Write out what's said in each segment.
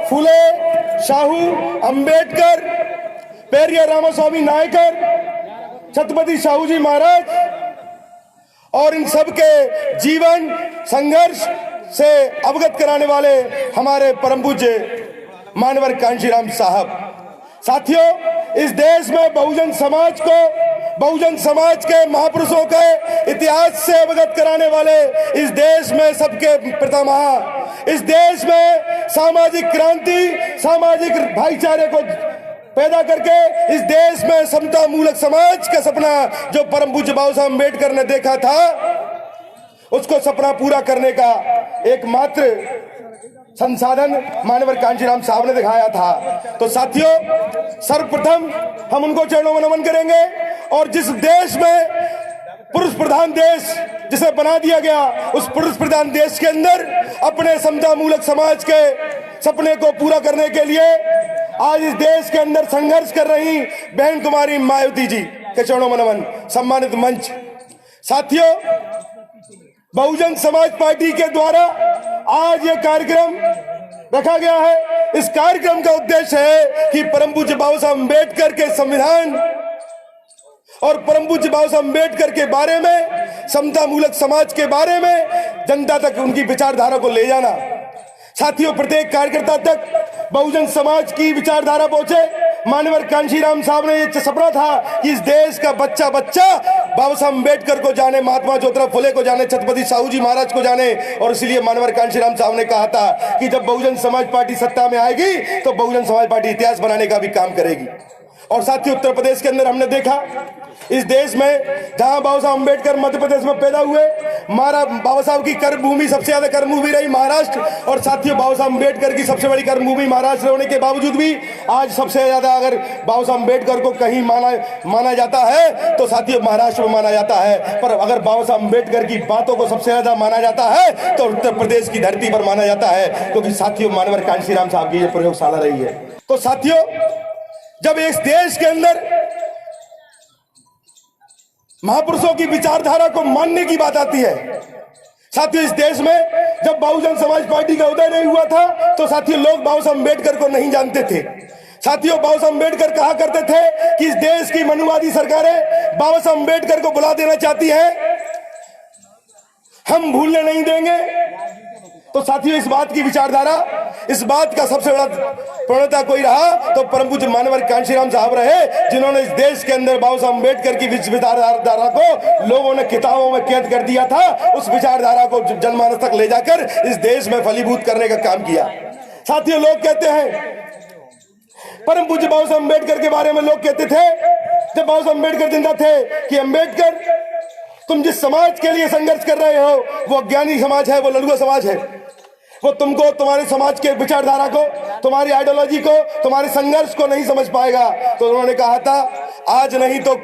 फुले शाहू अंबेडकर पेरिया रामास्वामी नायकर छत्रपति शाहूजी महाराज और इन सब के जीवन संघर्ष से अवगत कराने वाले हमारे परम पूज्य मानवर कांशीराम साहब। साथियों, इस देश में बहुजन समाज के महापुरुषों के इतिहास से अवगत कराने वाले इस देश में सबके पितामह, इस देश में सामाजिक क्रांति, सामाजिक भाईचारे को पैदा करके इस देश में समता मूलक समाज का सपना जो परम पूज्य बाबा साहब अम्बेडकर ने देखा था, उसको सपना पूरा करने का एकमात्र संसाधन मानवर कांशीराम साहब ने दिखाया था। तो साथियों, सर्वप्रथम हम उनको चरणों में नमन करेंगे और जिस देश में पुरुष प्रधान देश जिसे बना दिया गया, उस पुरुष प्रधान देश के अंदर अपने समता मूलक समाज के सपने को पूरा करने के लिए आज इस देश के अंदर संघर्ष कर रही बहन कुमारी मायावती जी के चरणों में नमन। सम्मानित मंच, साथियों, बहुजन समाज पार्टी के द्वारा आज ये कार्यक्रम रखा गया है। इस कार्यक्रम का उद्देश्य है कि परम पूज्य बाबा साहब अम्बेडकर के संविधान और परम पूज्य बाबा साहब अम्बेडकर के बारे में, समता मूलक समाज के बारे में जनता तक उनकी विचारधारा को ले जाना। साथियों, प्रत्येक कार्यकर्ता तक बहुजन समाज की विचारधारा पहुंचे। मानवर कांशीराम साहब ने ये सपना था कि इस देश का बच्चा बाबा साहब अम्बेडकर को जाने, महात्मा ज्योतिराव फुले को जाने, छत्रपति शाहूजी महाराज को जाने। और इसलिए मानवर कांशीराम साहब ने कहा था कि जब बहुजन समाज पार्टी सत्ता में आएगी तो बहुजन समाज पार्टी इतिहास बनाने का भी काम करेगी। और साथियों, उत्तर प्रदेश के अंदर हमने देखा, इस देश में जहां बाबा साहब अम्बेडकर मध्य प्रदेश में पैदा हुए, बाबा साहब की कर्मभूमि सबसे ज्यादा कर्मभूमि रही महाराष्ट्र। और साथियों, बाबा साहब अम्बेडकर की सबसे बड़ी कर्मभूमि महाराष्ट्र होने के बावजूद भी आज सबसे ज्यादा अगर बाबा साहब अम्बेडकर को कहीं माना जाता है तो साथियों महाराष्ट्र में माना जाता है। पर अगर बाबा साहब अम्बेडकर की बातों को सबसे ज्यादा माना जाता है तो उत्तर प्रदेश की धरती पर माना जाता है, क्योंकि साथियों मानवर कांशीराम साहब की यह प्रयोगशाला रही है। तो साथियों, जब इस देश के अंदर महापुरुषों की विचारधारा को मानने की बात आती है, साथियों, इस देश में जब बहुजन समाज पार्टी का उदय नहीं हुआ था तो साथियों लोग बाबा साहब अम्बेडकर को नहीं जानते थे। साथियों, बाबा साहब अम्बेडकर कहा करते थे कि इस देश की मनुवादी सरकारें बाबा साहब अम्बेडकर को बुला देना चाहती है, हम भूलने नहीं देंगे। तो साथियों, इस बात की विचारधारा, इस बात का सबसे बड़ा प्रणेता कोई रहा तो परम पूज्य मानवर कांशीराम साहब रहे, जिन्होंने इस देश के अंदर बाबा साहब अम्बेडकर की विचारधारा को लोगों ने किताबों में कैद कर दिया था। उस विचारधारा को जनमानस तक ले जाकर इस देश में फलीभूत करने का काम किया। साथियों, लोग कहते हैं, परम पूज्य बाबा साहब अम्बेडकर के बारे में लोग कहते थे जब बाबा साहब अम्बेडकर जिंदा थे कि अम्बेडकर, तुम जिस समाज के लिए संघर्ष कर रहे हो वो अज्ञानी समाज है, वो लड़ुआ समाज है, वो तुमको, तुम्हारे समाज के विचारधारा को, तुम्हारी आइडियोलॉजी को, तुम्हारे संघर्ष को नहीं समझ पाएगा। तो उन्होंने कहा था, आज नहीं तो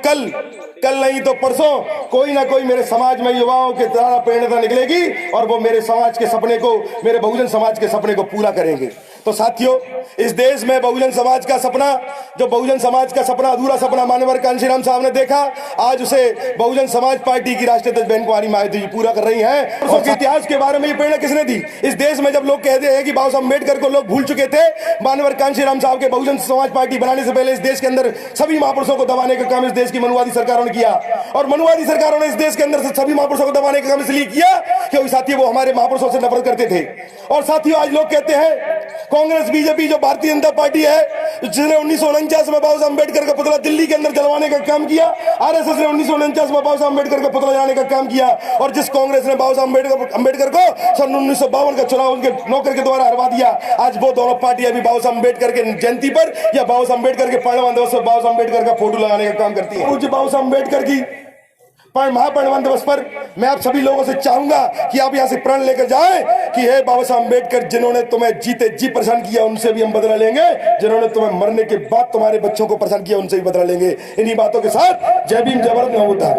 कल नहीं तो परसों कोई ना कोई मेरे समाज में युवाओं के द्वारा प्रेरणा निकलेगी और वो मेरे समाज के सपने को, मेरे बहुजन समाज के सपने को पूरा करेंगे। तो साथियों, इस देश में बहुजन समाज का सपना, जो बहुजन समाज का सपना, अधूरा सपना मानवर कांशीराम साहब ने देखा, आज उसे बहुजन समाज पार्टी की राष्ट्रीय अध्यक्ष बहन कुमारी मायावती जी पूरा कर रही हैं। उसके इतिहास के बारे में ये प्रेरणा किसने दी? इस देश में जब लोग कहते हैं कि बाबा साहब अम्बेडकर को लोग भूल चुके थे, मानवर कांशीराम साहब के बहुजन समाज पार्टी बनाने से पहले इस देश के अंदर सभी महापुरुषों को दबाने का काम इस देश की मनुवादी सरकारों ने किया। और मनुवादी सरकारों ने इस देश के अंदर से सभी महापुरुषों को दबाने का काम इसलिए किया क्योंकि साथियों वो हमारे महापुरुषों से नफरत करते थे। और साथियों, आज लोग कहते हैं कांग्रेस, बीजेपी, जो भारतीय जनता पार्टी है, जिसने 1949 में बाबा साहब अम्बेडकर का पुतला दिल्ली के अंदर जलवाने का काम किया, आरएसएस ने 1949 में बाबा साहब अम्बेडकर का पुतला जलाने का काम किया। और जिस कांग्रेस ने बाबा साहब अम्बेडकर को सन 1952 का चुनाव उनके नौकर के द्वारा हरवा दिया, आज वो दोनों पार्टियां भी बाबा साहब अम्बेडकर के जयंती पर या बाबा साहब अम्बेडकर के परिनिर्वाण दिवस पर बाबा साहब अम्बेडकर का फोटो लगाने का काम करती है। पूज्य बाबा साहब अम्बेडकर की महापरिनिर्वाण दिवस पर मैं आप सभी लोगों से चाहूंगा कि आप यहाँ से प्रण लेकर जाएं कि हे बाबा साहब अम्बेडकर, जिन्होंने तुम्हें जीते जी परेशान किया उनसे भी हम बदला लेंगे, जिन्होंने तुम्हें मरने के बाद तुम्हारे बच्चों को परेशान किया उनसे भी बदला लेंगे। इन्हीं बातों के साथ जय भीम, जय भारत, नमो बुद्धाय।